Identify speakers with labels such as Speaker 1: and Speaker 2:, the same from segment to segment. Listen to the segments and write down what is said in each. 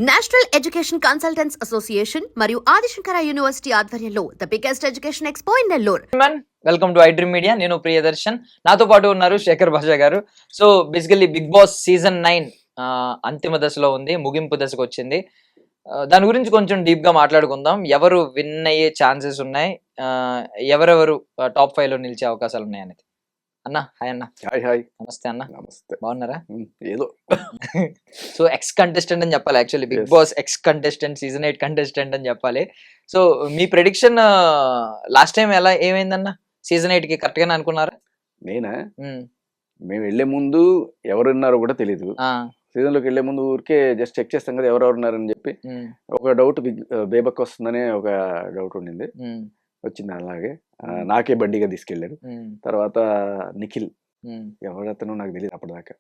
Speaker 1: National education consultants association మరియు Adishankara university ఆధ్వర్యంలో the biggest education expo in Nellore.
Speaker 2: Welcome to iDream media. నేను ప్రియదర్శన్, నాతో పాటు ఉన్నారు Shekhar Basha garu. So basically Bigg Boss season 9 అంతిమ దశలో ఉంది, ముగింపు దశకు వచ్చింది. దాని గురించి కొంచెం డీప్ గా మాట్లాడుకుందాం. ఎవరు విన్ అయ్యే ఛాన్సెస్ ఉన్నాయి, ఎవరెవరు టాప్ 5 లో నిలిచే అవకాశాలు ఉన్నాయి అనేది. అన్న హాయ్ అన్న.
Speaker 3: హాయ్
Speaker 2: నమస్తే అన్న.
Speaker 3: నమస్తే.
Speaker 2: బాగున్నారా?
Speaker 3: ఏదో
Speaker 2: సో ఎక్స్ కంటెస్టెంట్ అని చెప్పాలి, actually Bigg Boss ex contestant, season 8 contestant అని చెప్పాలి. సో మీ ప్రెడిక్షన్ లాస్ట్ టైం ఏమైందన్న? సీజన్ 8 కి కరెక్ట్ గానే అనుకున్నారా?
Speaker 3: నేనా? మేము వెళ్లే ముందు ఎవరున్నారో కూడా తెలీదు. సీజన్ లోకి వెళ్లే ముందు ఊరికే జస్ట్ చెక్ చేస్తాం కదా ఎవరెవరు ఉన్నారని చెప్పి. ఒక డౌట్ బేబక్ వస్తుందనే ఒక డౌట్ ఉండింది, వచ్చింది. అలాగే నాకే బండిగా తీసుకెళ్లాడు. తర్వాత నిఖిల్, ఎవరతను నాకు తెలియదు అప్పటిదాకా.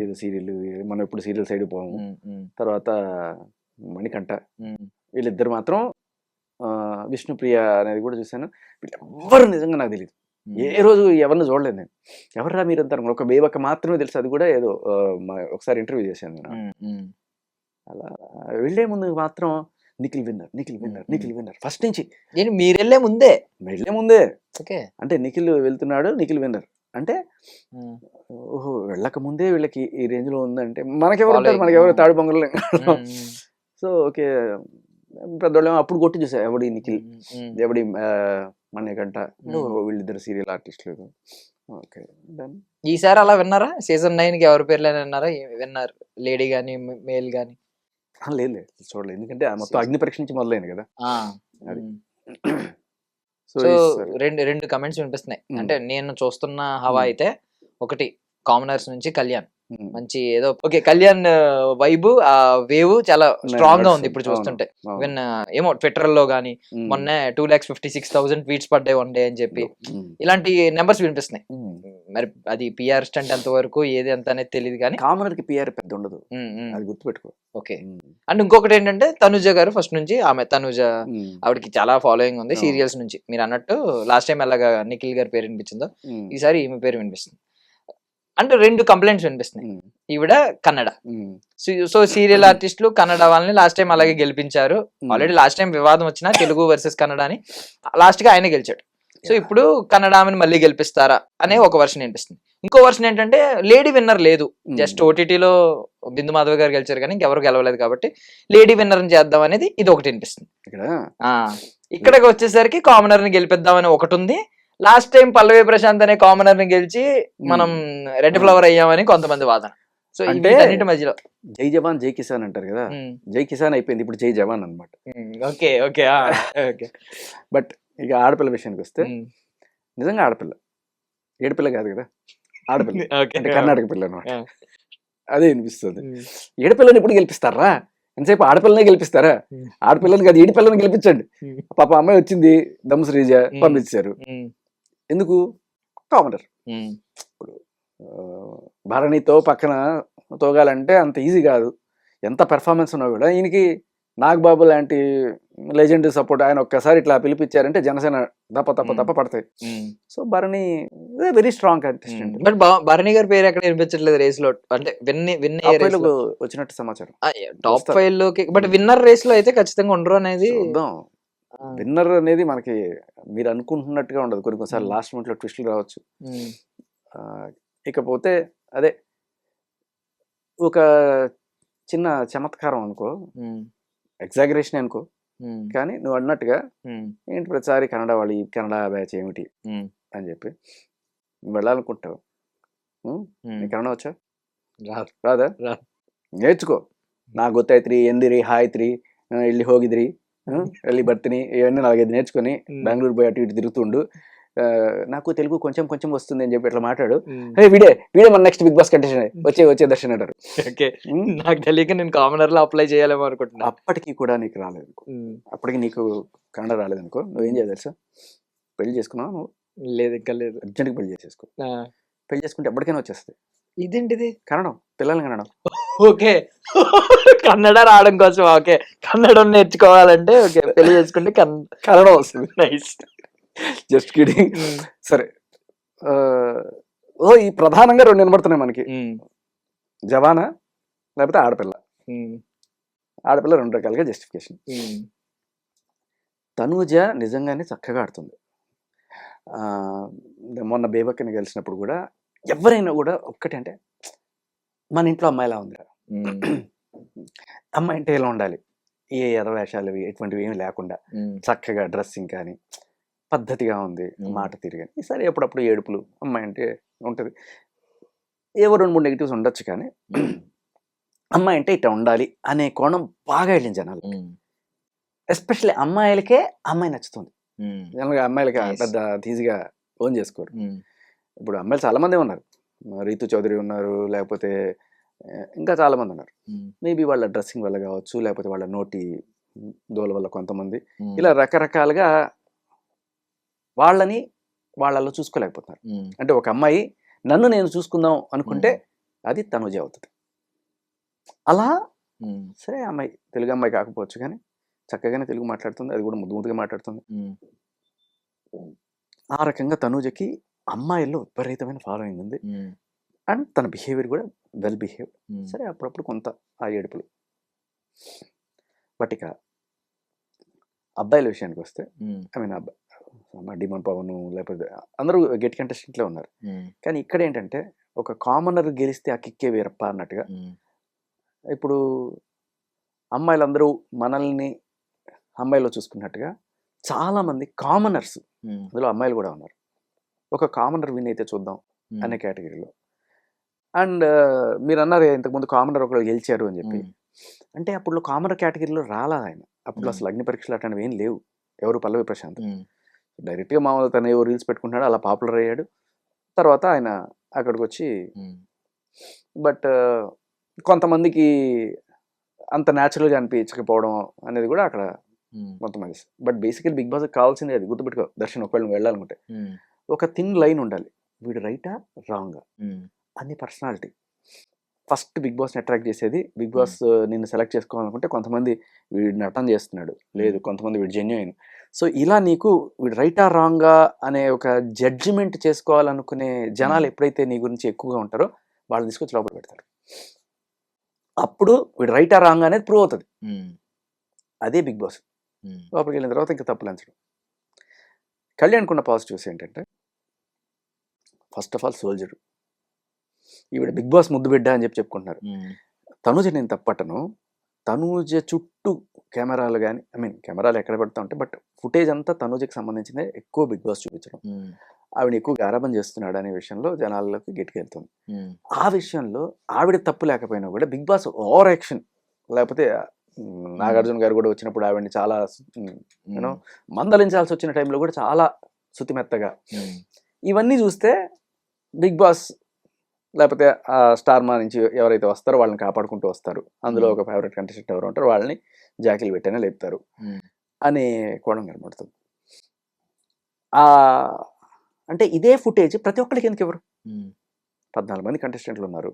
Speaker 3: ఏదో సీరియల్, మనం ఎప్పుడు సీరియల్ సైడ్ పోము. తర్వాత మణికంఠ, వీళ్ళిద్దరు మాత్రం. విష్ణుప్రియ అనేది కూడా చూశాను. వీళ్ళెవ్వరు నిజంగా నాకు తెలియదు, ఏ రోజు ఎవరిని చూడలేదు నేను. ఎవర్రా మీరు అంటారు, ఒక బేబక్క మాత్రమే తెలుసు, అది కూడా ఏదో ఒకసారి ఇంటర్వ్యూ చేశాను నేను. అలా వెళ్లే ముందు మాత్రం Nikhil winner, Nikhil winner, Nikhil winner first నుంచి.
Speaker 2: మీరు వెళ్లే ముందే
Speaker 3: అంటే నిఖిల్ వెళ్తున్నాడు, నిఖిల్ విన్నర్ అంటే ఓహో వెళ్ళక ముందే వీళ్ళకి ఈ రేంజ్ లో ఉందంటే మనకెవరు తాడు బొంగలు. సో ఓకే, పెద్దవాళ్ళేమో అప్పుడు కొట్టి చూసా ఎవడి నిఖిల్, ఎవడి మణికంఠ, వీళ్ళిద్దరు సీరియల్ ఆర్టిస్టులు. Okay done.
Speaker 2: ఈసారి అలా విన్నారా? సీజన్ 9 కి ఎవరి పేర్లు విన్నారా? విన్నారు లేడీ గానీ మేల్ గానీ?
Speaker 3: లేదు చూడలేదు, ఎందుకంటే మొత్తం అగ్ని పరీక్ష నుంచి మొదలైంది కదా.
Speaker 2: సో రెండు కమెంట్స్ వినిపిస్తున్నాయి. అంటే నేను చూస్తున్న హవా అయితే, ఒకటి కామనర్స్ నుంచి కళ్యాణ్, మంచి ఏదో ఓకే కళ్యాణ్ వైబ్, ఆ వేవ్ చాలా స్ట్రాంగ్ గా ఉంది ఇప్పుడు చూస్తుంటే. ఈవెన్ ఏమో ట్విట్టర్ లో గానీ మొన్న 2,56,000 ట్వీట్స్ పడ్డాయి వన్ డే అని చెప్పి ఇలాంటి నెంబర్స్ వినిపిస్తున్నాయి. మరి అది పిఆర్ స్టంట్ ఎంత వరకు ఏది ఎంత అనేది తెలియదు కానీ
Speaker 3: కామనర్ కి పిఆర్ పెద్ద ఉండదు, అది గుర్తుపెట్టుకో.
Speaker 2: ఓకే. అండ్ ఇంకొకటి ఏంటంటే తనుజ గారు ఫస్ట్ నుంచి, ఆమె తనుజ ఆవిడకి చాలా ఫాలోయింగ్ ఉంది సీరియల్స్ నుంచి. మీరు అన్నట్టు లాస్ట్ టైం ఎలాగా నిఖిల్ గారి పేరు వినిపించిందో ఈసారి ఈమె పేరు వినిపిస్తుంది. అంటే రెండు కంప్లైంట్స్ వినిపిస్తున్నాయి. ఈవిడ కన్నడ, సో సీరియల్ ఆర్టిస్టులు కన్నడ వాళ్ళని లాస్ట్ టైం అలాగే గెలిపించారు. ఆల్రెడీ లాస్ట్ టైం వివాదం వచ్చినా తెలుగు వర్సెస్ కన్నడ అని లాస్ట్ గా ఆయన గెలిచాడు. సో ఇప్పుడు కన్నడ ఆమెను మళ్ళీ గెలిపిస్తారా అనే ఒక వర్షన్ వినిపిస్తుంది. ఇంకో వర్షన్ ఏంటంటే లేడీ విన్నర్ లేదు, జస్ట్ ఓటీటీలో బిందు మాధవ్ గారు గెలిచారు కానీ ఇంకెవరు గెలవలేదు కాబట్టి లేడీ విన్నర్ చేద్దాం అనేది ఇది ఒకటి వినిపిస్తుంది. ఇక్కడికి వచ్చేసరికి కామనర్ ని గెలిపిద్దామని ఒకటి ఉంది. లాస్ట్ టైం పల్లవి ప్రశాంత్ అనే కామనర్ ని గెలిచి మనం రెడ్ ఫ్లవర్ అయ్యామని కొంతమంది వాదన. సో అంటే మధ్యలో
Speaker 3: జై జవాన్ జై కిసాన్ అంటారు కదా, జై కిసాన్ అయిపోయింది, ఇప్పుడు జై జవాన్ అనమాట.
Speaker 2: Okay okay okay.
Speaker 3: బట్ ఇక ఆడపిల్ల విషయానికి వస్తే, నిజంగా ఆడపిల్ల, ఏడుపిల్ల కాదు కదా, ఆడపిల్ల అంటే కర్ణాటక పిల్ల అనమాట. అదే అనిపిస్తుంది. ఏడుపిల్లని ఎప్పుడు గెలిపిస్తారా? ఎంతసేపు ఆడపిల్లనే గెలిపిస్తారా? ఆడపిల్లని కాదు, ఏడుపిల్లని గెలిపించండి. పాప అమ్మాయి వచ్చింది, దమ్ శ్రీజ పంపించారు. ఎందుకు? కామనర్. ఇప్పుడు భరణితో పక్కన తోగాలంటే అంత ఈజీ కాదు, ఎంత పెర్ఫార్మెన్స్ ఉన్నా కూడా. ఈయనకి నాగబాబు లాంటి లెజెండ్ సపోర్ట్, ఆయన ఒక్కసారి ఇట్లా పిలిపించారంటే జనసేన తప్ప పడతాయి. So Bharani very strong contestant.
Speaker 2: But Bharani గారి పేరు ఎక్కడ వినిపించట్లేదు రేస్ లో, అంటే
Speaker 3: వచ్చినట్టు సమాచారం
Speaker 2: టాప్ 5 లోకి. బట్ విన్నర్ రేస్ లో అయితే ఖచ్చితంగా ఉండరు అనేది.
Speaker 3: విన్నర్ అనేది మనకి మీరు అనుకుంటున్నట్టుగా ఉండదు, కొన్నిసార్లు లాస్ట్ మినిట్ లో ట్విస్టులు రావచ్చు. ఇకపోతే అదే ఒక చిన్న చమత్కారం అనుకో, ఎగ్జాగరేషన్ అనుకో, కానీ నువ్వు అన్నట్టుగా ఏంటి ప్రతిసారి కన్నడ వాళ్ళు, ఈ కన్నడ బ్యాచ్ ఏమిటి అని చెప్పి నువ్వు వెళ్ళాలనుకుంటావు. కన్నడ వచ్చా? రాదా? నేర్చుకో. నా ಗೊತ್ತಾಯ್ತ್ರಿ ಎಂದಿರಿ ಹಾಯ್ತ್ರಿ ಇಲ್ಲಿ ಹೋಗಿದ್ರಿ వెళ్ళి ಬರ್ತೀನಿ ఇవన్నీ 4-5 నేర్చుకొని బెంగళూరు పోయి అటు ఇటు తిరుగుతుండు. నాకు తెలుగు కొంచెం కొంచెం వస్తుంది అని చెప్పి ఇట్లా మాట్లాడు. వీడే మన నెక్స్ట్ బిగ్ బాస్ కంటెస్టెంట్, వచ్చే దర్శన్ అంటారు.
Speaker 2: నాకు తెలియక నేను కామనర్ లో అప్లై చేయాలేమో అనుకుంటున్నా.
Speaker 3: అప్పటికి కూడా నీకు రాలేదు, అప్పటికి నీకు కన్నడ రాలేదనుకో, నువ్వేం చేయాలి తెలుసా? పెళ్లి చేసుకున్నావు నువ్వు?
Speaker 2: లేదు, ఇంకా లేదు.
Speaker 3: అర్జెంట్గా పెళ్లి చేసేసుకో. పెళ్లి చేసుకుంటే ఎప్పటికైనా వచ్చేస్తుంది.
Speaker 2: ఇదేంటిది?
Speaker 3: కన్నడం, పిల్లల్ని కన్నడం.
Speaker 2: ఓకే, కన్నడ రావడం కోసం. ఓకే, కన్నడం నేర్చుకోవాలంటే ఓకే పెళ్లి చేసుకుంటే కన్నడం వస్తుంది. Nice,
Speaker 3: just kidding. సరే, ఈ ప్రధానంగా 2 వినబడుతున్నాయి మనకి, జవానా లేకపోతే ఆడపిల్ల. ఆడపిల్ల 2 రకాలుగా జస్టిఫికేషన్. తనూజ నిజంగానే చక్కగా ఆడుతుంది. మొన్న బేబక్కని కలిసినప్పుడు కూడా ఎవరైనా కూడా ఒక్కటంటే మన ఇంట్లో అమ్మాయిలా ఉందిరా, అమ్మాయి అంటే ఇలా ఉండాలి, ఏ ఎదవేషాలు ఎటువంటివి ఏమి లేకుండా చక్కగా డ్రెస్సింగ్ కానీ పద్ధతిగా ఉంది, మాట తిరిగి. ఈసారి ఎప్పుడప్పుడు ఏడుపులు, అమ్మాయి అంటే ఉంటుంది, ఏవో 2-3 నెగిటివ్స్ ఉండొచ్చు, కానీ అమ్మాయి అంటే ఇట్లా ఉండాలి అనే కోణం బాగా వెళ్ళింది జనాలు. ఎస్పెషల్లీ అమ్మాయిలకే అమ్మాయి నచ్చుతుంది. జనరల్గా అమ్మాయిలకి పెద్ద ఈజీగా ఓన్ చేసుకోరు. ఇప్పుడు అమ్మాయిలు చాలా మంది ఉన్నారు, రీతు చౌదరి ఉన్నారు, లేకపోతే ఇంకా చాలా మంది ఉన్నారు. మేబీ వాళ్ళ డ్రెస్సింగ్ వల్ల కావచ్చు, లేకపోతే వాళ్ళ నోటి దోల వల్ల కొంతమంది ఇలా రకరకాలుగా వాళ్ళని వాళ్ళలో చూసుకోలేకపోతున్నారు. అంటే ఒక అమ్మాయి నన్ను నేను చూసుకుందాం అనుకుంటే అది తనుజ అవుతుంది. అలా సరే అమ్మాయి తెలుగు అమ్మాయి కాకపోవచ్చు, కానీ చక్కగానే తెలుగు మాట్లాడుతుంది, అది కూడా ముద్దు ముద్దుగా మాట్లాడుతుంది. ఆ రకంగా తనూజకి అమ్మాయిల్లో విపరీతమైన ఫాలోయింగ్ ఉంది. అండ్ తన బిహేవియర్ కూడా వెల్ బిహేవ్. సరే అప్పుడప్పుడు కొంత ఆ ఏడుపులు. బట్ ఇక అబ్బాయిల విషయానికి వస్తే, ఐ మీన్ డిమాండ్ పవన్ లేకపోతే అందరూ గెట్ కంటెస్టెంట్లే ఉన్నారు. కానీ ఇక్కడ ఏంటంటే ఒక కామనర్ గెలిస్తే ఆ కిక్కే వేరప్ప అన్నట్టుగా, ఇప్పుడు అమ్మాయిలందరూ మనల్ని అమ్మాయిలో చూసుకున్నట్టుగా చాలామంది కామనర్స్, అందులో అమ్మాయిలు కూడా ఉన్నారు, ఒక కామనర్ విన్ అయితే చూద్దాం అనే కేటగిరీలో. అండ్ మీరు అన్నారు ఇంతకుముందు కామనర్ ఒకరు గెలిచారు అని చెప్పి, అంటే అప్పుడు కామనర్ కేటగిరీలో రాలా ఆయన. అప్పుడు అసలు అగ్ని పరీక్షలు అట్లాంటివి ఏం లేవు. ఎవరు పల్లవి ప్రశాంత్ డైరెక్ట్గా మామూలు తను ఏవో రీల్స్ పెట్టుకుంటున్నాడు, అలా పాపులర్ అయ్యాడు. తర్వాత ఆయన అక్కడికి వచ్చి, బట్ కొంతమందికి అంత న్యాచురల్గా అనిపించకపోవడం అనేది కూడా అక్కడ కొంతమంది. బట్ బేసికలీ బిగ్ బాస్ కావాల్సింది అది గుర్తుపెట్టుకో దర్శన్, ఒకవేళ నువ్వు వెళ్ళాలనుకుంటే ఒక థిన్ లైన్ ఉండాలి, వీడు రైటా రాంగా అన్ని పర్సనాలిటీ. ఫస్ట్ బిగ్ బాస్ని అట్రాక్ట్ చేసేది, బిగ్ బాస్ నిన్ను సెలెక్ట్ చేసుకోవాలనుకుంటే కొంతమంది వీడు నటన చేస్తున్నాడు, లేదు కొంతమంది వీడు జెన్యూన్. సో ఇలా నీకు వీడు రైటా రాంగా అనే ఒక జడ్జిమెంట్ చేసుకోవాలనుకునే జనాలు ఎప్పుడైతే నీ గురించి ఎక్కువగా ఉంటారో వాళ్ళు తీసుకొచ్చి లోపల పెడతారు. అప్పుడు వీడు రైటా రాంగా అనేది ప్రూవ్ అవుతుంది. అదే బిగ్ బాస్. లోపలికి వెళ్ళిన తర్వాత ఇంకా తప్పులు అంచడం. కళ్యాణ్కున్న పాజిటివ్స్ ఏంటంటే, ఫస్ట్ ఆఫ్ ఆల్ సోల్జర్. ఈవిడ బిగ్ బాస్ ముద్దు బిడ్డ అని చెప్పుకుంటున్నారు. తనూజ నేను తప్పటను, తనూజ చుట్టూ కెమెరాలు కానీ, ఐ మీన్ కెమెరాలు ఎక్కడ పెడతా ఉంటే, బట్ ఫుటేజ్ అంతా తనూజకి సంబంధించిందే ఎక్కువ బిగ్ బాస్ చూపించడం. ఆవిడ ఎక్కువ గారాబం చేస్తున్నాడు అనే విషయంలో జనాల్లోకి గట్టికెళ్తుంది. ఆ విషయంలో ఆవిడ తప్పు లేకపోయినా కూడా బిగ్ బాస్ ఓవర్ యాక్షన్, లేకపోతే నాగార్జున గారు కూడా వచ్చినప్పుడు ఆవిడని చాలా యూనో మందలించాల్సి వచ్చిన టైంలో కూడా చాలా శుతిమెత్తగా, ఇవన్నీ చూస్తే బిగ్ బాస్ లేకపోతే ఆ స్టార్ మా నుంచి ఎవరైతే వస్తారో వాళ్ళని కాపాడుకుంటూ వస్తారు, అందులో ఒక ఫేవరెట్ కంటెస్టెంట్ ఎవరు ఉంటారో వాళ్ళని జాకీలు పెట్టైనా లేపుతారు అనే కోణం కనబడుతుంది. అంటే ఇదే ఫుటేజ్ ప్రతి ఒక్కరికి ఎందుకు ఎవరు, 14 మంది కంటెస్టెంట్లు ఉన్నారు,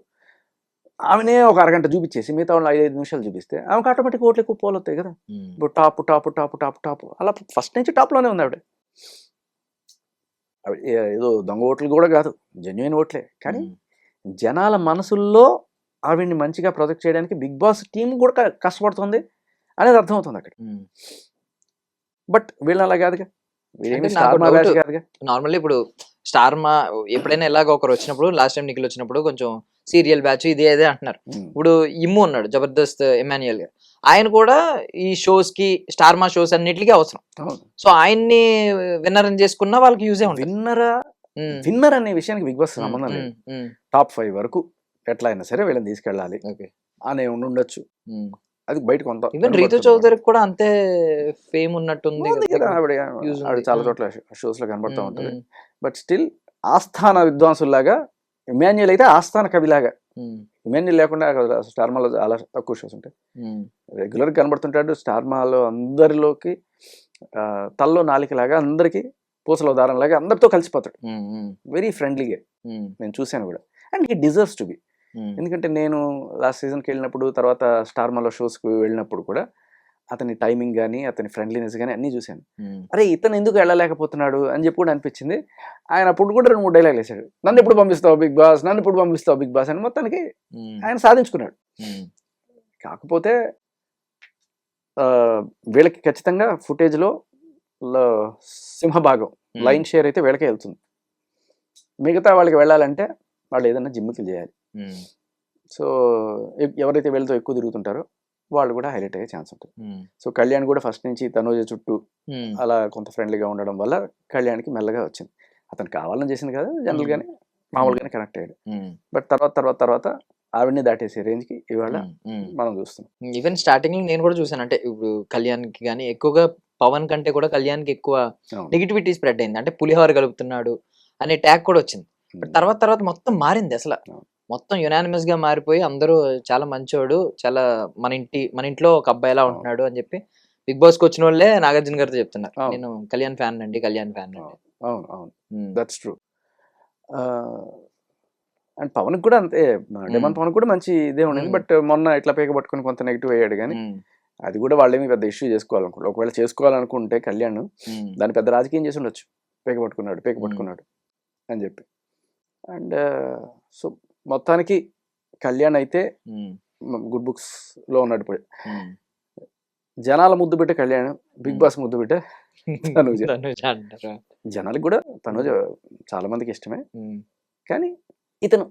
Speaker 3: ఆమెనే ఒక అరగంట చూపించేసి మిగతా వాళ్ళు 5 నిమిషాలు చూపిస్తే ఆమెకు ఆటోమేటిక్ ఓట్లు ఎక్కువ పోలు వస్తాయి కదా. ఇప్పుడు top top top top top అలా ఫస్ట్ నుంచి టాప్లోనే ఉంది ఆవిడ. ఏదో దొంగ ఓట్లు కూడా కాదు, జెన్యున్ ఓట్లే. కానీ జనాల మనసుల్లో ఆవిడ్ని మంచిగా ప్రొజెక్ట్ చేయడానికి బిగ్ బాస్ టీం కూడా కష్టపడుతుంది అనేది అర్థమవుతుంది అక్కడ. బట్ వీళ్ళు అలా కాదుగా,
Speaker 2: నార్మల్లీ ఇప్పుడు స్టార్ మా ఎప్పుడైనా ఎలాగ ఒకరు వచ్చినప్పుడు, లాస్ట్ టైం నిఖిల్ వచ్చినప్పుడు కొంచెం సీరియల్ బ్యాచ్ ఇది అదే అంటున్నారు. ఇప్పుడు ఇమ్ము ఉన్నాడు జబర్దస్త్ ఎమాన్యుయల్ గా, ఆయన కూడా ఈ షోస్ కి స్టార్ మా షోస్ అన్నిటికీ అవసరం. సో ఆయన్ని విన్నర్ చేసుకున్నా వాళ్ళకి యూజే ఉంటుంది.
Speaker 3: విన్నర్ అనే విషయానికి బిగ్ బాస్ సంబంధం లేదు. టాప్ 5 వరకు ఎట్లా అయినా సరే వీళ్ళని తీసుకెళ్ళాలి అనే ఉండొచ్చు. అది బయట కొంత
Speaker 2: రీతు చౌదరికి కూడా అంతే ఫేమ్ ఉన్నట్టుంది,
Speaker 3: ఆవిడ చాలా చోట్ల షోస్ లో కనబడుతూ ఉంటుంది. బట్ స్టిల్ ఆస్థాన విద్వాంసులాగా ఇమాన్యుయల్ అయితే ఆస్థాన కవిలాగా, ఇమాన్యుయల్ లేకుండా స్టార్ మాలో చాలా తక్కువ షోస్ ఉంటాయి. రెగ్యులర్ కనబడుతుంటాడు స్టార్ మాలో, అందరిలోకి తల్లో నాలికలాగా, అందరికి పూసలో దారంలాగా అందరితో కలిసిపోతాడు. వెరీ ఫ్రెండ్లీగా నేను చూశాను కూడా. And he deserves to be. ఎందుకంటే నేను లాస్ట్ సీజన్కి వెళ్ళినప్పుడు, తర్వాత స్టార్ మాలో షోస్కి వెళ్ళినప్పుడు కూడా అతని టైమింగ్ కానీ, అతని ఫ్రెండ్లీనెస్ కానీ అన్నీ చూశాను. అరే ఇతను ఎందుకు వెళ్ళలేకపోతున్నాడు అని చెప్పి కూడా అనిపించింది. ఆయన అప్పుడు కూడా 2-3 డైలాగులు వేసాడు, నన్ను ఎప్పుడు పంపిస్తావు బిగ్ బాస్, నన్ను ఎప్పుడు పంపిస్తావు బిగ్ బాస్ అని. మొత్తానికి ఆయన సాధించుకున్నాడు. కాకపోతే వీళ్ళకి ఖచ్చితంగా ఫుటేజ్లో సింహభాగం లైన్ షేర్ అయితే వీళ్ళకే వెళ్తుంది. మిగతా వాళ్ళకి వెళ్ళాలంటే వాళ్ళు ఏదైనా జిమ్కి చేయాలి. సో ఎవరైతే వీళ్ళతో ఎక్కువ తిరుగుతుంటారో వాళ్ళు కూడా హైలైట్ అయ్యే ఛాన్స్ ఉంటుంది. సో కళ్యాణ్ కూడా ఫస్ట్ నుంచి తనూజ చుట్టూ అలా కొంత ఫ్రెండ్లీగా ఉండడం వల్ల కళ్యాణ్కి మెల్లగా వచ్చింది. అతను కావాలని చేసింది కదా, జనరల్గానే మామూలుగానే కనెక్ట్ అయ్యాడు. బట్ తర్వాత ఆవిడని దాటేసే రేంజ్కి ఇవాళ మనం చూస్తున్నాం.
Speaker 2: ఈవెన్ స్టార్టింగ్ లో నేను కూడా చూసాను, అంటే ఇప్పుడు కళ్యాణ్కి కానీ ఎక్కువగా పవన్ కంటే కూడా కళ్యాణ్కి ఎక్కువ నెగిటివిటీ స్ప్రెడ్ అయింది. అంటే పులిహోర కలుపుతున్నాడు అనే ట్యాగ్ కూడా వచ్చింది. బట్ తర్వాత మొత్తం మారింది అసలు. మొత్తం యునానిమస్ గా మారిపోయి అందరూ చాలా మంచోడు, చాలా మన ఇంట్లో ఒక అబ్బాయిలా ఉంటున్నాడు అని చెప్పి బిగ్ బాస్ కి వచ్చిన వాళ్ళే నాగార్జున గారితో చెప్తున్నారు, నేను కళ్యాణ్ ఫ్యాన్ అండి.
Speaker 3: అవును, దట్స్ ట్రూ. అండ్ పవన్ కూడా అంతే, డెమన్ పవన్ కూడా మంచి ఇదే ఉండేది. బట్ మొన్న ఇట్లా పేక పట్టుకుని కొంత నెగిటివ్ అయ్యాడు. కానీ అది కూడా వాళ్ళేమి పెద్ద ఇష్యూ చేసుకోవాలనుకుంటే, ఒకవేళ చేసుకోవాలనుకుంటే కళ్యాణ్ దాన్ని పెద్ద రాజకీయం చేసి ఉండొచ్చు. పేక పట్టుకున్నాడు అని చెప్పి. అండ్ సో మొత్తానికి కళ్యాణ్ అయితే గుడ్ బుక్స్ లో ఉన్నాడు. ఇప్పుడు జనాల ముద్దు పెట్టే కళ్యాణ్, బిగ్ బాస్ ముద్దు పెట్టే తనూజ. జనాలకు కూడా తనూజ చాలా మందికి ఇష్టమే. కానీ ఇతను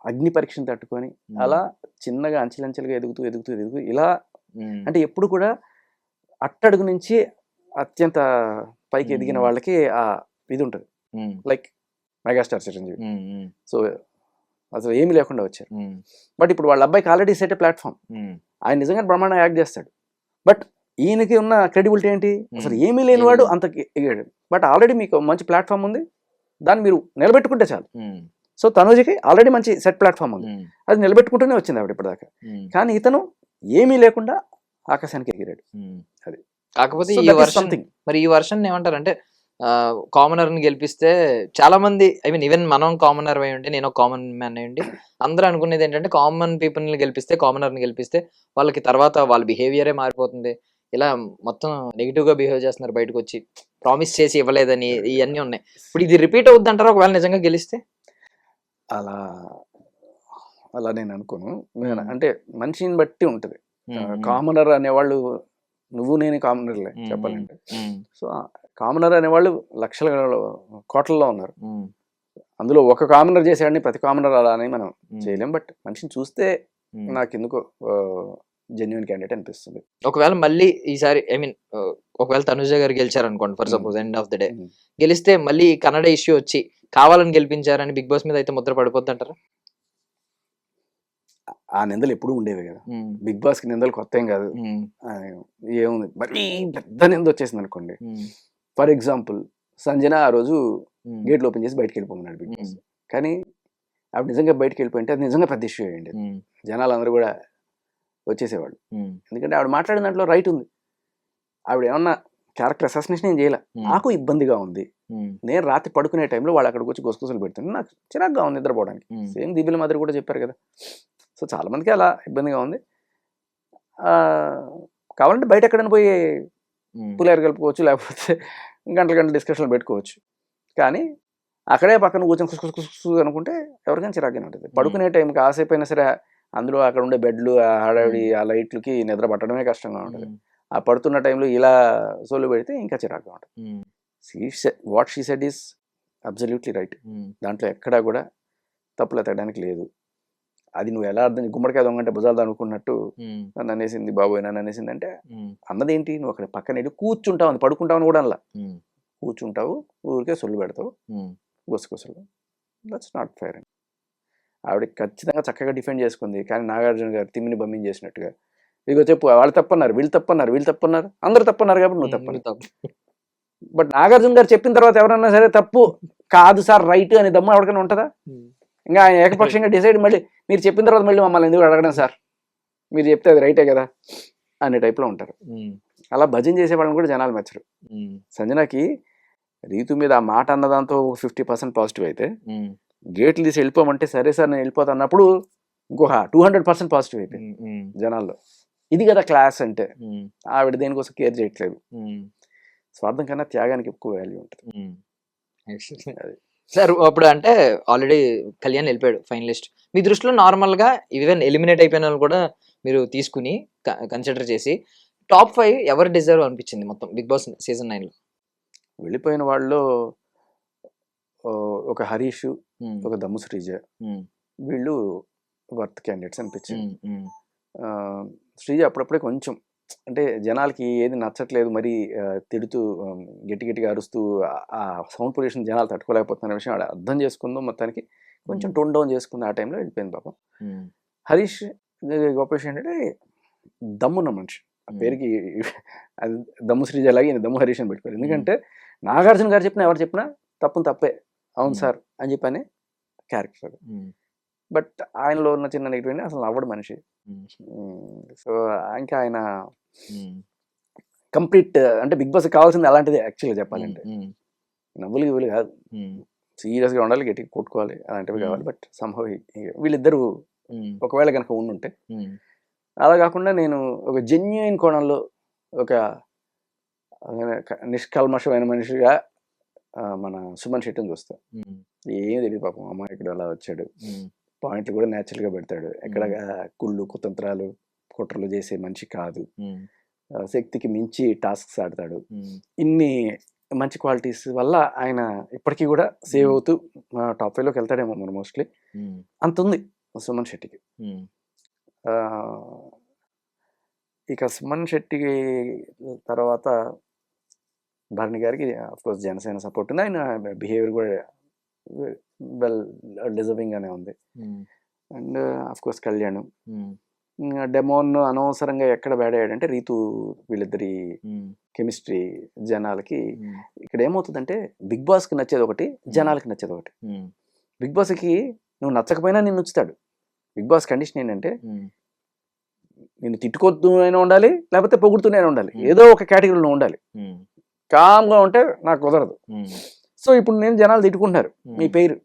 Speaker 3: అగ్ని పరీక్షను తట్టుకొని అలా చిన్నగా అంచెలంచెలుగా ఎదుగుతూ ఇలా, అంటే ఎప్పుడు కూడా అట్టడుగు నుంచి అత్యంత పైకి ఎదిగిన వాళ్ళకి ఆ ఇది ఉంటుంది. Like megastar Chiranjeevi. సో అసలు ఏమీ లేకుండా వచ్చారు. బట్ ఇప్పుడు వాళ్ళ అబ్బాయికి ఆల్రెడీ సెట్ ప్లాట్ఫామ్. ఆయన నిజంగా బ్రహ్మాండంగా యాక్ట్ చేస్తాడు. బట్ ఈయనకి ఉన్న క్రెడిబిలిటీ ఏంటి, అసలు ఏమీ లేనివాడు అంత ఎగాడు. బట్ ఆల్రెడీ మీకు మంచి ప్లాట్ఫామ్ ఉంది, దాన్ని మీరు నిలబెట్టుకుంటే చాలు. సో తనూజకి ఆల్రెడీ మంచి సెట్ ప్లాట్ఫామ్ ఉంది, అది నిలబెట్టుకుంటూనే వచ్చింది ఆవిడ ఇప్పటిదాకా. కానీ ఇతను ఏమీ లేకుండా ఆకాశానికి ఎగిరాడు. అది
Speaker 2: కాకపోతే ఈ వర్షన్ ఏమంటారంటే కామనర్ ని గెలిపిస్తే చాలా మంది, ఐ మీన్ ఈవెన్ మనం కామనర్ అయి ఉంటే, నేను కామన్ మ్యాన్ అయ్యండి, అందరూ అనుకునేది ఏంటంటే కామన్ పీపుల్ ని గెలిపిస్తే, కామనర్ ని గెలిపిస్తే వాళ్ళకి తర్వాత వాళ్ళ బిహేవియరే మారిపోతుంది, ఇలా మొత్తం నెగిటివ్ గా బిహేవ్ చేస్తున్నారు, బయటకు వచ్చి ప్రామిస్ చేసి ఇవ్వలేదని, ఇవన్నీ ఉన్నాయి. ఇప్పుడు ఇది రిపీట్ అవుద్ది అంటారా ఒకవేళ నిజంగా గెలిస్తే?
Speaker 3: అలా నేను అనుకోను. అంటే మనిషిని బట్టి ఉంటుంది. కామనర్ అనేవాళ్ళు, నువ్వు నేను కామనర్లే చెప్పాలంటే. సో కామనర్ అనేవాళ్ళు లక్షల కోట్లలో ఉన్నారు. అందులో ఒక కామనర్ చేసేవాడిని ప్రతి కామనర్ అలా అని మనం చేయలేం. బట్ మనిషిని చూస్తే నాకు ఎందుకో జెన్యున్ క్యాండిడేట్ అనిపిస్తుంది.
Speaker 2: ఒకవేళ మళ్ళీ ఈసారి, ఐ మీన్ ఒకవేళ తనుజ గారు గెలిచారు అనుకోండి, for suppose end of the day గెలిస్తే మళ్ళీ కన్నడ ఇష్యూ వచ్చి కావాలని గెలిపించారని బిగ్ బాస్ మీద అయితే ముద్ర పడిపోద్ది అంటారా?
Speaker 3: ఆ నిందలు ఎప్పుడు ఉండేవి కదా. బిగ్ బాస్ కి నిందలు కొత్త ఏం కాదు. ఏముంది, మరీ పెద్ద నింద వచ్చేసింది అనుకోండి. ఫర్ ఎగ్జాంపుల్ సంజన ఆ రోజు గేట్లు ఓపెన్ చేసి బయటకు వెళ్ళిపోమన్నాడు బిగ్ బాస్. కానీ ఆవిడ నిజంగా బయటకు వెళ్ళిపోయింటే అది నిజంగా పెద్ద ఇష్యూ అయ్యింది. జనాలు అందరూ కూడా వచ్చేసేవాళ్ళు. ఎందుకంటే ఆవిడ మాట్లాడిన దాంట్లో రైట్ ఉంది. ఆవిడ ఏమన్నా క్యారెక్టర్ అసాసినేషన్ ఏం చేయలే. నాకు ఇబ్బందిగా ఉంది, నేను రాత్రి పడుకునే టైంలో వాళ్ళు అక్కడికి వచ్చి గుసగుసలు పెడుతుంది, నాకు చిరాగ్గా ఉంది నిద్రపోవడానికి. సేమ్ దివ్యుల మాదిరి కూడా చెప్పారు కదా. సో చాలా మందికి అలా ఇబ్బందిగా ఉంది. కావాలంటే బయట ఎక్కడైనా పోయి పులిహోర కలుపుకోవచ్చు, లేకపోతే గంటల డిస్కషన్లు పెట్టుకోవచ్చు. కానీ అక్కడే పక్కన కూర్చొని కుసు అనుకుంటే ఎవరికైనా చిరాగ్గానే ఉంటుంది. పడుకునే టైంకి ఆసేపు అయినా సరే అందులో అక్కడ ఉండే బెడ్లు, ఆ హడావిడి, ఆ లైట్లకి నిద్ర పట్టడమే కష్టంగా ఉంటుంది. ఆ పడుతున్న టైంలో ఇలా సోలు పెడితే ఇంకా చిరాగ్గా ఉంటుంది. What she said is absolutely right. దాంట్లో ఎక్కడా కూడా తప్పులు ఎత్తడానికి లేదు. అది నువ్వు ఎలా అర్థం, గుమ్మడికాయ దొంగంటే భుజాలు అనుకున్నట్టు నన్ను అనేసింది బాబోయ్, నన్ను అనేసింది అంటే అన్నదేంటి, నువ్వు అక్కడ పక్కన వెళ్ళి కూర్చుంటావు, పడుకుంటావు కూడా అలా కూర్చుంటావు, ఊరికే సొల్లు పెడతావు, గుసగుసలు. దట్స్ నాట్ ఫెయిర్ అండి. ఆవిడ ఖచ్చితంగా చక్కగా డిఫెండ్ చేసుకుంది. కానీ నాగార్జున గారు తిమ్మిని బమ్మిని చేసినట్టుగా ఇదిగో చెప్పు, వాళ్ళు తప్పన్నారు, వీళ్ళు తప్పన్నారు, అందరూ తప్పన్నారు కాబట్టి నువ్వు తప్పను. బట్ నాగార్జున గారు చెప్పిన తర్వాత ఎవరన్నా సరే తప్పు కాదు సార్ రైట్ అని దమ్ము ఎవరికైనా ఉంటుందా? ఇంకా ఆయన ఏకపక్షంగా డిసైడ్, మళ్ళీ మీరు చెప్పిన తర్వాత మళ్ళీ మమ్మల్ని ఎందుకు అడగడం సార్, మీరు చెప్తే అది రైటే కదా అనే టైప్లో ఉంటారు. అలా భజన చేసే వాళ్ళని కూడా జనాలు మెచ్చరు. సంజనకి రీతు మీద ఆ మాట అన్నదాంతో 50% పాజిటివ్ అయితే, గేట్లు తీసి వెళ్ళిపోమంటే సరే సార్ నేను వెళ్ళిపోతా అన్నప్పుడు ఇంకొక 200% పాజిటివ్ అయిపోయింది జనాల్లో. ఇది కదా క్లాస్ అంటే. ఆవిడ దేనికోసం కేర్ చేయట్లేదు. స్వార్థం కన్నా త్యాగానికి ఎక్కువ వాల్యూ ఉంటుంది.
Speaker 2: సార్ అప్పుడు అంటే ఆల్రెడీ కళ్యాణ్ వెళ్ళిపోయాడు ఫైనలిస్ట్. మీ దృష్టిలో నార్మల్ గా ఈవెన్ ఎలిమినేట్ అయిపోయిన వాళ్ళు కూడా మీరు తీసుకుని కన్సిడర్ చేసి టాప్ 5 ఎవరు డిజర్వ్ అనిపించింది మొత్తం బిగ్ బాస్ సీజన్ 9 లో?
Speaker 3: వెళ్ళిపోయిన వాళ్ళు ఒక హరీష్, ఒక దమ్ము శ్రీజ, వీళ్ళు వర్త్ క్యాండిడేట్స్ అనిపించింది. శ్రీజ అప్పుడప్పుడే కొంచెం అంటే జనాలకి ఏది నచ్చట్లేదు, మరి తిడుతూ గట్టి గట్టిగా అరుస్తూ ఆ సౌండ్ పొల్యూషన్ జనాలు తట్టుకోలేకపోతున్న విషయం ఆడ అర్థం చేసుకుందో, మొత్తానికి కొంచెం టోన్ డౌన్ చేసుకుంది. ఆ టైంలో వెళ్ళిపోయింది పాపం. హరీష్ గొప్ప విషయం ఏంటంటే దమ్మున్న మనిషి, ఆ పేరుకి అది దమ్ము శ్రీజ అలాగే ఈయన దమ్ము హరీష్ అని పెట్టుకోరు. ఎందుకంటే నాగార్జున గారు చెప్పినా ఎవరు చెప్పినా తప్పును తప్పే, అవును సార్ అని చెప్పనే క్యారెక్టర్. బట్ ఆయనలో ఉన్న చిన్న నెగిటివ్ అసలు నవ్వడు మనిషి. సో ఇంకా ఆయన కంప్లీట్ అంటే బిగ్ బాస్ కావాల్సింది అలాంటిదే యాక్చువల్గా చెప్పాలంటే. నవ్వులు గివ్వులు కాదు, సీరియస్గా ఉండాలి, గట్టిగా కొట్టుకోవాలి, అలాంటివి కావాలి. బట్ సంభవ్ వీళ్ళిద్దరూ ఒకవేళ కనుక ఉండుంటే అలా కాకుండా నేను ఒక జెన్యున్ కోణంలో ఒక నిష్కల్మషమైన మనిషిగా మన సుమన్ శెట్టిని చూస్తా. ఏం తెలియదు పాపం, అమ్మాయికుడు అలా వచ్చాడు, పాయింట్లు కూడా న్యాచురల్గా పెడతాడు, ఎక్కడ కుళ్ళు కుతంత్రాలు కుట్రలు చేసే మనిషి కాదు, శక్తికి మించి టాస్క్స్ ఆడతాడు. ఇన్ని మంచి క్వాలిటీస్ వల్ల ఆయన ఇప్పటికీ కూడా సేవ్ అవుతూ టాప్ 5లోకి వెళ్తాడేమో మరి మోస్ట్లీ. అంత ఉంది సుమన్ శెట్టికి. ఇక సుమన్ శెట్టి తర్వాత భరణి గారికి అఫ్కోర్స్ జనసేన సపోర్ట్ ఉంది, ఆయన బిహేవియర్ కూడా వెల్ డిజర్వింగ్ గానే ఉంది. అండ్ అఫ్కోర్స్ కళ్యాణ్, డెమోన్ అనవసరంగా ఎక్కడ బేడాడంటే రీతు, వీళ్ళిద్దరి కెమిస్ట్రీ జనాలకి. ఇక్కడ ఏమవుతుందంటే బిగ్ బాస్కి నచ్చేది ఒకటి, జనాలకి నచ్చేది ఒకటి. బిగ్ బాస్కి నువ్వు నచ్చకపోయినా నిన్ను ఉంచుతాడు. బిగ్ బాస్ కండిషన్ ఏంటంటే నేను తిట్టుకొస్తూనే ఉండాలి, లేకపోతే పొగుడుతూనే ఉండాలి, ఏదో ఒక కేటగిరీలో ఉండాలి. కామ్గా ఉంటే నాకు కుదరదు. సో ఇప్పుడు నేను జనాలు తిట్టుకుంటున్నారు మీ పేరు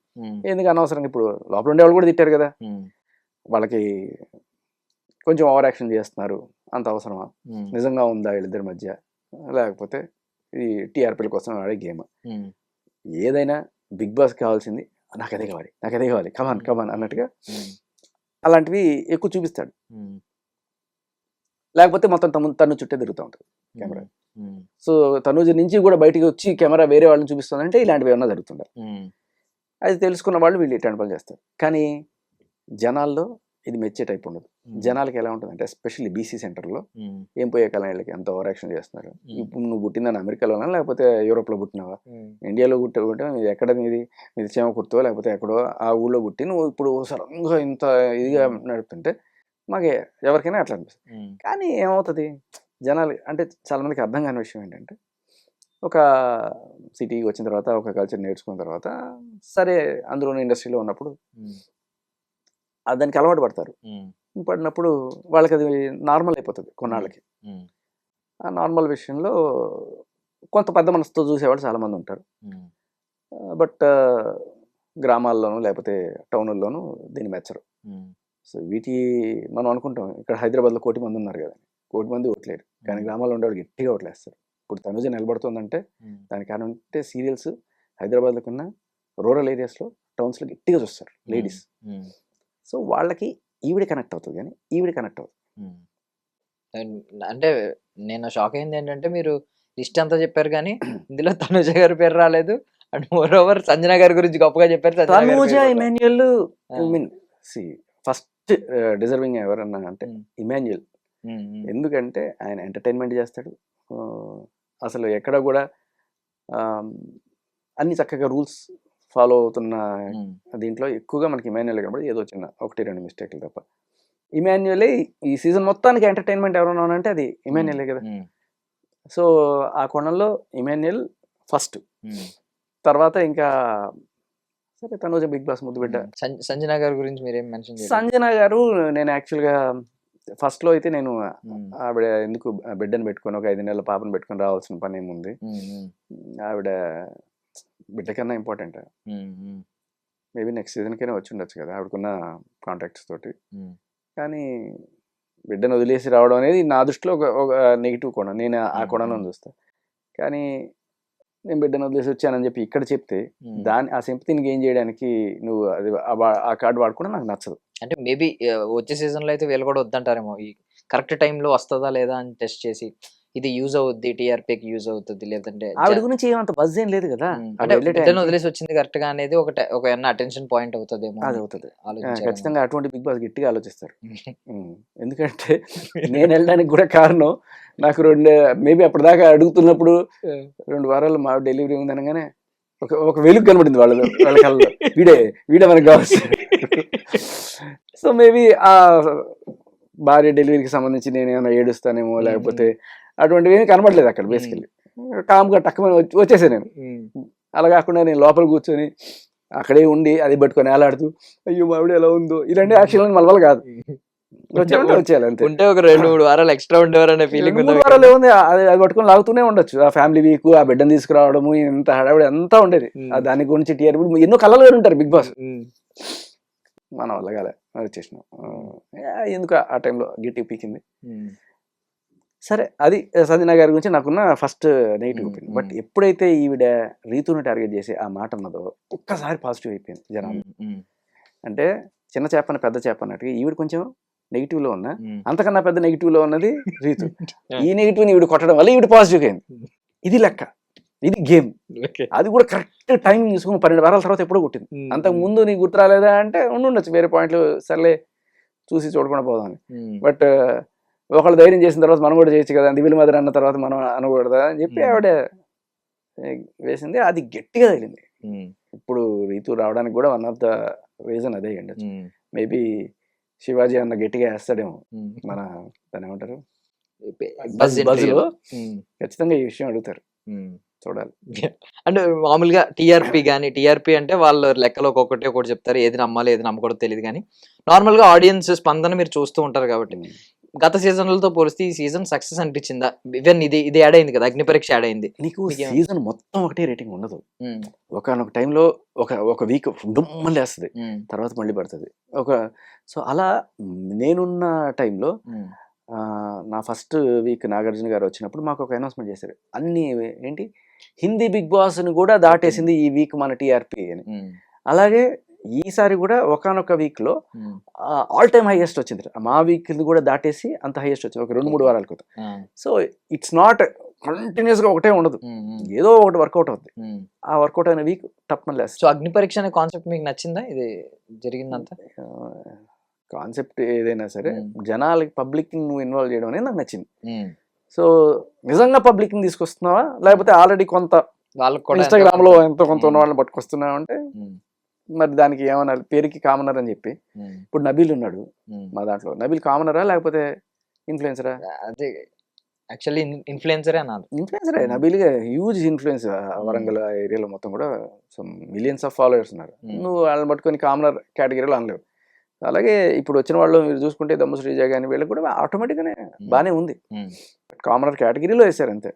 Speaker 3: ఎందుకు అనవసరంగా. ఇప్పుడు లోపల ఉండే వాళ్ళు కూడా తిట్టారు కదా, వాళ్ళకి కొంచెం ఓవర్ యాక్షన్ చేస్తున్నారు, అంత అవసరమా? నిజంగా ఉందా వీళ్ళిద్దరి మధ్య, లేకపోతే ఈ టీఆర్పీల కోసం ఆడే గేమ్? ఏదైనా బిగ్ బాస్ కావాల్సింది నాకు అదే కావాలి, నాకు అదే కావాలి, కమాన్ కమాన్ అన్నట్టుగా అలాంటివి ఎక్కువ చూపిస్తాడు. లేకపోతే మొత్తం తను చుట్టే తిరుగుతూ ఉంటుంది కెమెరా. సో తనూజ నుంచి కూడా బయటికి వచ్చి కెమెరా వేరే వాళ్ళని చూపిస్తుందంటే ఇలాంటివి ఏమన్నా జరుగుతుంటారు. అది తెలుసుకున్న వాళ్ళు వీళ్ళు ఇట్లాంటి పనులు చేస్తారు. కానీ జనాల్లో ఇది మెచ్చే టైప్ ఉండదు. జనాలకి ఎలా ఉంటుంది అంటే ఎస్పెషల్లీ బీసీ సెంటర్లో ఏం పోయే కాలం వీళ్ళకి ఎంత ఓవర్ యాక్షన్ చేస్తున్నారు. ఇప్పుడు నువ్వు పుట్టిందని అమెరికాలోనా లేకపోతే యూరోప్లో పుట్టినావా, ఇండియాలో పుట్టే ఎక్కడ మీది చేమ కుర్తో లేకపోతే ఎక్కడో ఆ ఊళ్ళో పుట్టి నువ్వు ఇప్పుడు సడన్గా ఇంత ఇదిగా నడుపుతుంటే మాకు ఎవరికైనా అట్లా అనిపిస్తుంది. కానీ ఏమవుతుంది జనాలు అంటే చాలా మందికి అర్థం కాని విషయం ఏంటంటే ఒక సిటీకి వచ్చిన తర్వాత ఒక కల్చర్ నేర్చుకున్న తర్వాత సరే అందులోని ఇండస్ట్రీలో ఉన్నప్పుడు దానికి అలవాటు పడతారు. పడినప్పుడు వాళ్ళకి అది నార్మల్ అయిపోతుంది కొన్నాళ్ళకి. ఆ నార్మల్ విషయంలో కొంత పెద్ద మనసుతో చూసేవాళ్ళు చాలామంది ఉంటారు. బట్ గ్రామాల్లోనూ లేకపోతే టౌన్లోనూ దీన్ని మెచ్చరు. సో వీటి మనం అనుకుంటాం ఇక్కడ హైదరాబాద్లో 1 కోటి మంది ఉన్నారు కదా, 1 కోటి మంది ఓట్లేరు, కానీ గ్రామాల్లో ఉండేవాళ్ళు గట్టిగా ఓట్లేస్తారు. ఇప్పుడు తనుజ నిలబడుతుందంటే దానికి కారణం అంటే సీరియల్స్ హైదరాబాద్లో కన్నా రూరల్ ఏరియాస్లో టౌన్స్లో గట్టిగా చూస్తారు లేడీస్. సో వాళ్ళకి ఈవిడ కనెక్ట్ అవుతుంది, కానీ ఈవిడ కనెక్ట్ అవుతుంది.
Speaker 2: అంటే నేను షాక్ అయింది ఏంటంటే మీరు లిస్ట్ అంతా చెప్పారు కానీ ఇందులో తనుజ గారి పేరు రాలేదు. అండ్ మోర్ ఓవర్ సంజన గారి గురించి గొప్పగా చెప్పారు.
Speaker 3: తనుజ ఇమాన్యుయల్ ఫస్ట్ డిజర్వింగ్ ఎవరన్నా అంటే ఇమాన్యుయల్. ఎందుకంటే ఆయన ఎంటర్టైన్మెంట్ చేస్తాడు, అసలు ఎక్కడ కూడా అన్ని చక్కగా రూల్స్ ఫాలో అవుతున్న దీంట్లో ఎక్కువగా మనకి ఇమాన్యుయల్ కనబడి ఏదో చిన్న 1-2 మిస్టేక్లు తప్ప. ఇమాన్యుయలే ఈ సీజన్ మొత్తానికి ఎంటర్టైన్మెంట్ ఎవరన్నా అంటే అది ఇమాన్యుయలే కదా. సో ఆ కోణంలో ఇమాన్యుయల్ ఫస్ట్, తర్వాత ఇంకా సరే తనుజ బిగ్ బాస్ ముద్దు బిడ్డ.
Speaker 2: సంజన గారి గురించి మీరేం మెన్షన్ చేశారు?
Speaker 3: సంజన గారు నేను యాక్చువల్గా ఫస్ట్లో అయితే నేను ఆవిడ ఎందుకు బిడ్డను పెట్టుకొని ఒక 5 నెలల పాపను పెట్టుకొని రావాల్సిన పని ఏముంది, ఆవిడ బిడ్డ కన్నా ఇంపార్టెంట్, మేబీ నెక్స్ట్ సీజన్కైనా వచ్చి ఉండొచ్చు కదా ఆవిడకున్న కాంటాక్ట్స్ తోటి. కానీ బిడ్డను వదిలేసి రావడం అనేది నా దృష్టిలో ఒక నెగిటివ్ కోణం, నేను ఆ కోణంలో చూస్తాను. కానీ నేను బిడ్డను వదిలేసి వచ్చానని చెప్పి ఇక్కడ చెప్తే ఆ సింపతిని గెయిన్ చేయడానికి నువ్వు అది ఆ కార్డు వాడుకోవడం నాకు నచ్చదు.
Speaker 2: అంటే మేబీ వచ్చే సీజన్లో అయితే వీళ్ళు కూడా వద్దంటారేమో, ఈ కరెక్ట్ టైంలో వస్తుందా లేదా అని టెస్ట్ చేసి ఇది యూజ్ అవుద్ది, టీఆర్పీకి యూజ్ అవుతుంది, లేదంటే
Speaker 3: ఆవిడ గురించి ఏమంత బజ్ ఏం లేదు కదా,
Speaker 2: అంటే బిడ్డను వదిలేసి వచ్చింది కరెక్ట్ గా అనేది ఒక అటెన్షన్ పాయింట్ అవుతుందేమో
Speaker 3: అది అవుతుంది.
Speaker 2: ఆలోచించారు.
Speaker 3: ఖచ్చితంగా అటువంటి బిగ్ బాస్ గట్టిగా ఆలోచిస్తారు. ఎందుకంటే నేను వెళ్ళడానికి కూడా కారణం, నాకు మేబీ అప్పటిదాకా అడుగుతున్నప్పుడు 2 వారాలు మా డెలివరీ ఉంది అనగానే ఒక వెలుగు కనబడింది వాళ్ళ కళ్ళలో, వీడే మనకు కావచ్చు. సో మేబీ ఆ భార్య డెలివరీకి సంబంధించి నేను ఏమైనా ఏడుస్తానేమో, లేకపోతే అటువంటివి ఏమీ కనబడలేదు అక్కడ. బేసికలీ కామ్గా టక్కుమని వచ్చేసాను నేను. అలా కాకుండా నేను లోపల కూర్చొని అక్కడే ఉండి అది పట్టుకొని ఏలాడుతూ అయ్యో మావిడ ఎలా ఉందో ఇలాంటి యాక్షన్ మన వల్ల కాదు. వచ్చేయాలి అంతే.
Speaker 2: ఉంటే ఒక 2-3 వారాలు ఎక్స్ట్రా ఉండేవారనే ఫీలింగ్.
Speaker 3: 3 వారాలు ఏముంది, అది పట్టుకొని లాగుతూనే ఉండొచ్చు. ఆ ఫ్యామిలీ వీక్, ఆ బిడ్డను తీసుకురావడము, ఇంత హడావిడి అంతా ఉండేది. దాని గురించి టీఆర్పీ ఎన్నో కళలు ఉంటారు బిగ్ బాస్. మన వల్ల కాలే, వచ్చేసినాం. ఎందుకు ఆ టైంలో గిట్టి పీకింది. సరే, అది సంజన గారి గురించి నాకున్న ఫస్ట్ నెగిటివ్ ఒపీనియన్. బట్ ఎప్పుడైతే ఈవిడ రీతుని టార్గెట్ చేసి ఆ మాట అన్నదో ఒక్కసారి పాజిటివ్ అయిపోయింది జనాలు. అంటే చిన్న చేపన పెద్ద చేప అన్నట్టుగా ఈవిడ కొంచెం నెగిటివ్ లో ఉన్నా, అంతకన్నా పెద్ద నెగిటివ్ లో ఉన్నది రీతు. ఈ నెగిటివ్ ని ఈవిడ కొట్టడం వల్ల ఈవిడ పాజిటివ్ అయింది. ఇది లెక్క, ఇది గేమ్. అది కూడా కరెక్ట్ టైమింగ్ చూసుకుని 12 వారాల తర్వాత ఎప్పుడో కొట్టింది. అంతకు ముందు నీకు గుర్తు రాలేదా అంటే ఉండొచ్చు వేరే పాయింట్లు, సర్లే చూసి చూడకుండా పోదామని. బట్ ఒకళ్ళు ధైర్యం చేసిన తర్వాత మనం కూడా చేయొచ్చు కదా, దివిల మదర్ అన్న తర్వాత మనం అనకూడదా అని చెప్పి ఆవిడ వేసింది. అది గట్టిగా తగిలింది. ఇప్పుడు రీతు రావడానికి కూడా వన్ ఆఫ్ ద రీజన్ అదే ఉండొచ్చు. మేబీ శివాజీ అన్న గట్టిగా వేస్తాడేమో, మన దాన్ని ఏమంటారు బజ్లో ఖచ్చితంగా ఈ విషయం అడుగుతారు, చూడాలి.
Speaker 2: అంటే మామూలుగా టీఆర్పీ అంటే వాళ్ళు లెక్కలో ఒక్కొక్కటి చెప్తారు, ఏది నమ్మాలి ఏది నమ్మకూడదు తెలియదు. కానీ నార్మల్ గా ఆడియన్స్ స్పందన మీరు చూస్తూ ఉంటారు కాబట్టి, గత సీజన్లతో పోలిస్తే ఈ సీజన్ సక్సెస్ అనిపించిందా? ఈవెన్ ఇది యాడ్ అయింది కదా, అగ్ని పరీక్ష యాడ్ అయింది.
Speaker 3: నీకు సీజన్ మొత్తం ఒకటే రేటింగ్ ఉండదు. ఒకనొక టైంలో ఒక వీక్ మళ్ళీ వేస్తుంది, తర్వాత మళ్ళీ పడుతుంది. సో అలా నేనున్న టైంలో నా ఫస్ట్ వీక్ నాగార్జున గారు వచ్చినప్పుడు మాకు ఒక అనౌన్స్మెంట్ చేశారు, అన్ని ఏంటి హిందీ బిగ్ బాస్ ని కూడా దాటేసింది ఈ వీక్ మన టీఆర్పీ అని. అలాగే ఈసారి కూడా ఒకనొక వీక్ లో ఆల్ టైమ్ హైయెస్ట్ వచ్చింది. మా వీక్ కూడా దాటేసి అంత హైయెస్ట్ వచ్చింది ఒక 2-3 వారాల క్రితం. సో ఇట్స్ నాట్ కంటిన్యూస్ గా ఒకటే ఉండదు, ఏదో ఒకటి వర్కౌట్ అవుతుంది. ఆ వర్కౌట్ అయిన వీక్ టప్ లెస్.
Speaker 2: సో అగ్ని పరీక్ష అనే కాన్సెప్ట్ మీకు నచ్చిందా? ఇది జరిగిందంతా
Speaker 3: కాన్సెప్ట్ ఏదైనా సరే జనాలకి పబ్లిక్ నువ్వు ఇన్వాల్వ్ చేయడం అనేది నాకు నచ్చింది. సో నిజంగా పబ్లిక్ ని తీసుకొస్తున్నావా, లేకపోతే ఆల్రెడీ కొంత ఇన్స్టాగ్రామ్ లో ఎంతో కొంత ఉన్న వాళ్ళని పట్టుకొస్తున్నావు అంటే మరి దానికి ఏమన్నా పేరుకి కామనర్ అని చెప్పి. ఇప్పుడు నబీల్ ఉన్నాడు మా దాంట్లో, నబీల్ కామనరా లేకపోతే ఇన్ఫ్లుయెన్సరా?
Speaker 2: అదే యాక్చువల్లీ ఇన్ఫ్లుయెన్సరే అన్నారు.
Speaker 3: ఇన్ఫ్లుయెన్సరే, నబీల్ హ్యూజ్ ఇన్ఫ్లుయెన్స్ వరంగల్ ఏరియాలో మొత్తం కూడా మిలియన్స్ ఆఫ్ ఫాలోవర్స్ ఉన్నారు. నువ్వు వాళ్ళని పట్టుకొని కామనర్ కేటగిరీలో అనలేవు. అలాగే ఇప్పుడు వచ్చిన వాళ్ళు మీరు చూసుకుంటే దమ్ము శ్రీజ కానీ వీళ్ళకి కూడా ఆటోమేటిక్గానే బాగానే ఉంది, కామనర్ కేటగిరీలో వేసారు అంతే.